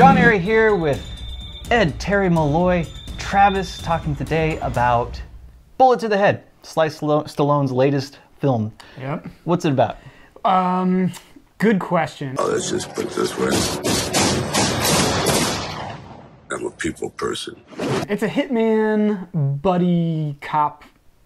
John Airy here with Ed, Terry Malloy, Travis, talking today about Bullet to the Head, Stallone's latest film. Yep. What's it about? Good question. Oh, let's just put it this way. I'm a people person. It's a hitman buddy cop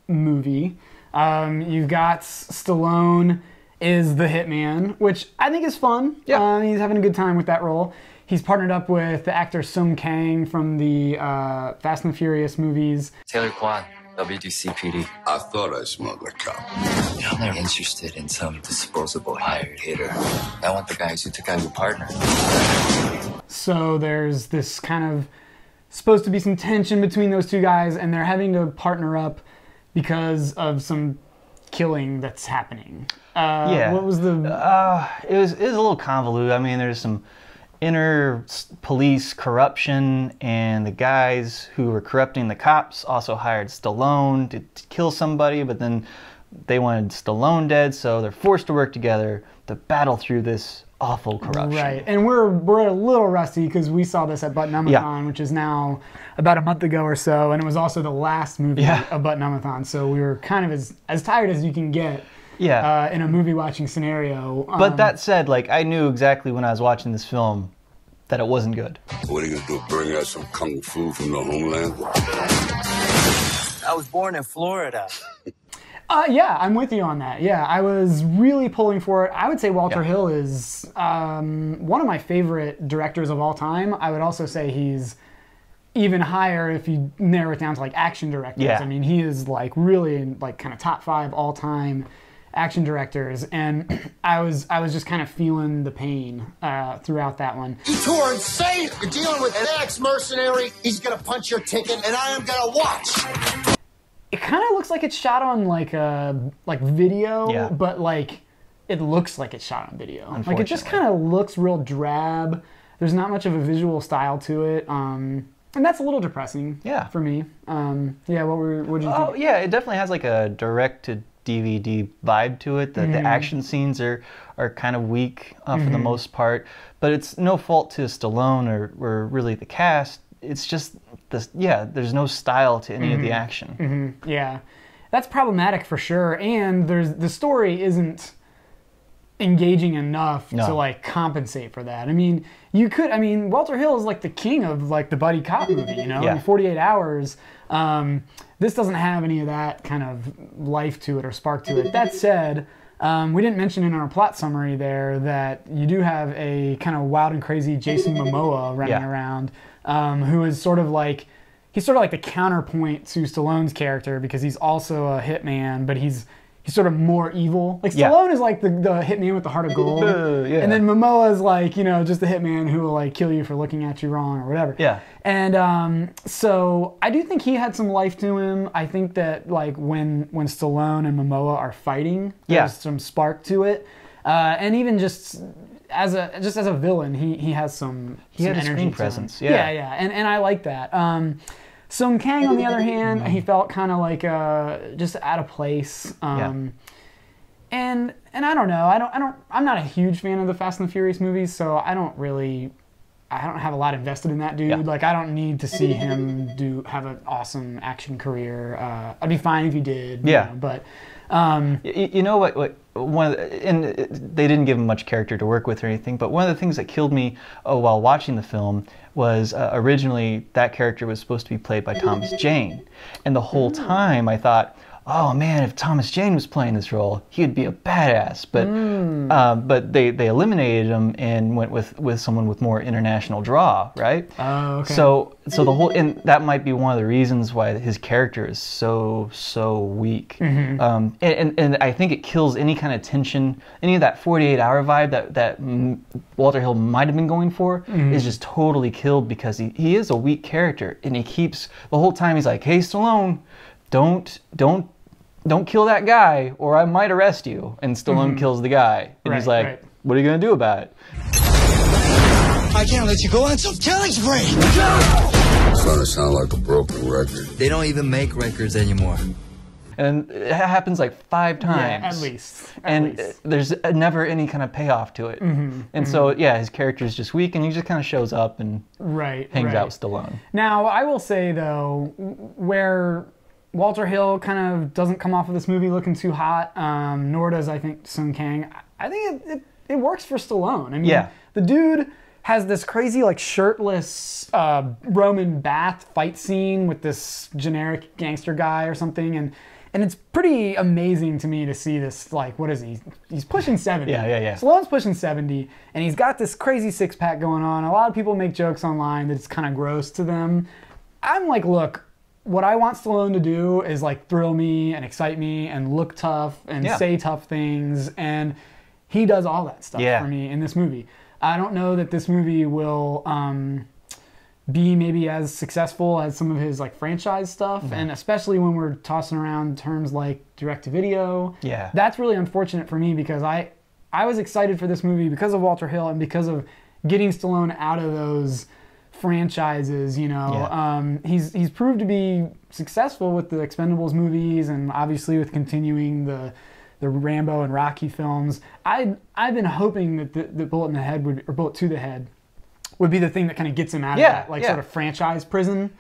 movie. You've got Stallone is the hitman, which I think is fun. Yeah. He's having a good time with that role. He's partnered up with the actor Sung Kang from the Fast and Furious movies. Taylor Kwan, WDCPD. I thought I smelled like cop. I'm not interested in some disposable hired hitter. I want the guys who took out your partner. So there's this kind of supposed to be some tension between those two guys, and they're having to partner up because of some killing that's happening. Yeah. What was the... It was a little convoluted. I mean, there's some inner police corruption, and the guys who were corrupting the cops also hired Stallone to kill somebody, but then they wanted Stallone dead, so they're forced to work together to battle through this awful corruption. Right, and we're a little rusty because we saw this at Button-Umathon, which is now about a month ago or so, and it was also the last movie of Button-Umathon, so we were kind of as tired as you can get in a movie watching scenario. But that said, like, I knew exactly when I was watching this film that it wasn't good. What are you gonna do, bring us some kung fu from the homeland? I was born in Florida. Yeah, I'm with you on that. Yeah, I was really pulling for it. I would say Walter Hill is one of my favorite directors of all time. I would also say he's even higher if you narrow it down to like action directors. Yeah. I mean, he is like really in like kind of top 5 all-time action directors, and I was just kind of feeling the pain throughout that one. You two are insane! You're dealing with an ex-mercenary, he's gonna punch your ticket, and I am gonna watch! It kind of looks like it's shot on like video, but like it looks like it's shot on video. Like it just kind of looks real drab. There's not much of a visual style to it, and that's a little depressing for me. Yeah, what did you think? Oh yeah, it definitely has like a direct-to-DVD vibe to it. The action scenes are kind of weak for the most part, but it's no fault to Stallone or really the cast. It's just this, there's no style to any of the action. Yeah, that's problematic for sure. And the story isn't engaging enough to like compensate for that. I mean, Walter Hill is like the king of like the buddy cop movie, you know? In 48 Hours. This doesn't have any of that kind of life to it or spark to it. That said, we didn't mention in our plot summary there that you do have a kind of wild and crazy Jason Momoa running around, who is sort of like the counterpoint to Stallone's character, because he's also a hitman, but he's sort of more evil. Like Stallone is like the hitman with the heart of gold, and then Momoa is like, you know, just the hitman who will like kill you for looking at you wrong or whatever. Yeah. And so I do think he had some life to him. I think that like when Stallone and Momoa are fighting, there's some spark to it, and even just as a villain, he has some had energy, a screen presence. And I like that. Sung Kang, on the other hand, he felt kind of like just out of place. And I don't know. I'm not a huge fan of the Fast and the Furious movies, so I don't have a lot invested in that dude. Like, I don't need to see him have an awesome action career. I'd be fine if he did. You know, but you know what? They didn't give him much character to work with or anything, but one of the things that killed me while watching the film was originally that character was supposed to be played by Thomas Jane, and the whole time I thought, oh man, if Thomas Jane was playing this role, he'd be a badass. But they eliminated him and went with someone with more international draw, right? Oh, okay. So the whole, and that might be one of the reasons why his character is so weak. And I think it kills any kind of tension, any of that 48-hour vibe that Walter Hill might have been going for is just totally killed, because he is a weak character, and he keeps the whole time he's like, hey Stallone, don't kill that guy or I might arrest you. And Stallone kills the guy. And he's like, what are you going to do about it? I can't let you go on some killing spree! It's starting to sound like a broken record. They don't even make records anymore. And it happens like 5 times. Yeah, at least. And there's never any kind of payoff to it. And so, yeah, his character is just weak, and he just kind of shows up and hangs out with Stallone. Now, I will say, though, where Walter Hill kind of doesn't come off of this movie looking too hot, nor does, I think, Sung Kang. I think it works for Stallone. I mean, the dude has this crazy, like, shirtless Roman bath fight scene with this generic gangster guy or something, and it's pretty amazing to me to see this, like, what is he? He's pushing 70. Yeah. Stallone's pushing 70, and he's got this crazy six-pack going on. A lot of people make jokes online that it's kind of gross to them. I'm like, look, what I want Stallone to do is, like, thrill me and excite me and look tough and say tough things, and he does all that stuff for me in this movie. I don't know that this movie will be maybe as successful as some of his like franchise stuff, and especially when we're tossing around terms like direct-to-video. Yeah, that's really unfortunate for me because I was excited for this movie because of Walter Hill and because of getting Stallone out of those franchises. You know, he's proved to be successful with the Expendables movies and obviously with continuing the Rambo and Rocky films. I've been hoping that the Bullet in the Head or Bullet to the Head would be the thing that kind of gets him out of that sort of franchise prison.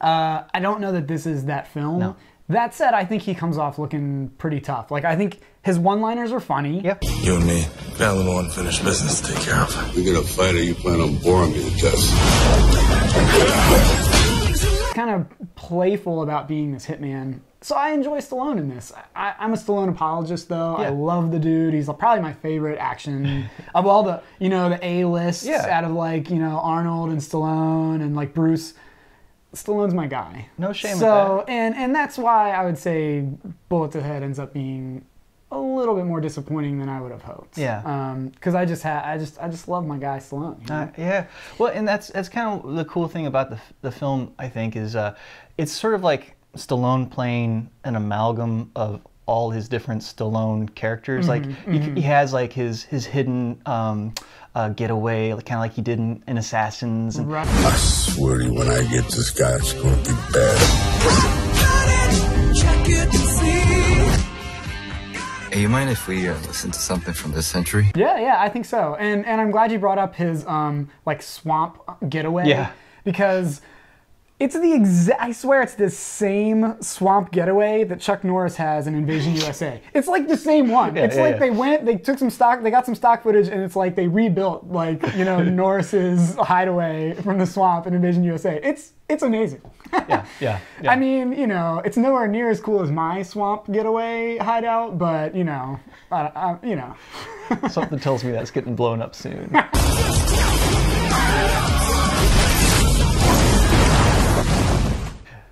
I don't know that this is that film. No. That said, I think he comes off looking pretty tough. Like, I think his one-liners are funny. You and me got a little unfinished business to take care of. We gonna fight, or you plan on boring me to death? Kind of playful about being this hitman. So I enjoy Stallone in this. I'm a Stallone apologist, though. I love the dude. He's probably my favorite action of all the, the A-lists out of, like, Arnold and Stallone and, like, Bruce. Stallone's my guy. No shame with that. And that's why I would say Bullet to the Head ends up being a little bit more disappointing than I would have hoped. Yeah. Because I just love my guy Stallone. Yeah. Well, and that's kind of the cool thing about the film, I think, is it's sort of like Stallone playing an amalgam of all his different Stallone characters. Like he has like his hidden getaway, kind of like he did in Assassins. And I swear to you, when I get this guy, it's going to be bad. Hey, you mind if we listen to something from this century? Yeah, I think so. And I'm glad you brought up his like swamp getaway. Yeah. Because it's I swear it's the same swamp getaway that Chuck Norris has in Invasion USA. It's like the same one. It's like they took some stock, they got some stock footage, and it's like they rebuilt, like, Norris's hideaway from the swamp in Invasion USA. It's amazing. Yeah. I mean, it's nowhere near as cool as my swamp getaway hideout, but Something tells me that's getting blown up soon.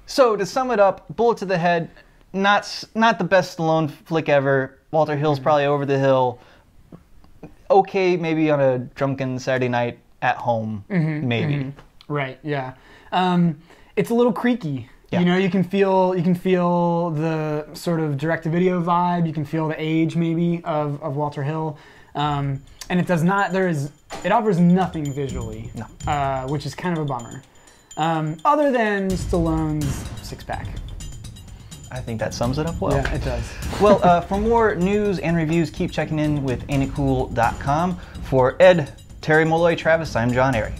So to sum it up, Bullet to the Head, not the best Stallone flick ever. Walter Hill's probably over the hill. Okay, maybe on a drunken Saturday night at home, maybe. Right. Yeah. It's a little creaky. Yeah. You can feel the sort of direct-to-video vibe. You can feel the age maybe of Walter Hill, and it does not. It offers nothing visually, which is kind of a bummer. Other than Stallone's six-pack. I think that sums it up well. Yeah, it does. Well, for more news and reviews, keep checking in with ain'titcool.com. For Ed, Terry Molloy, Travis, I'm John Airy.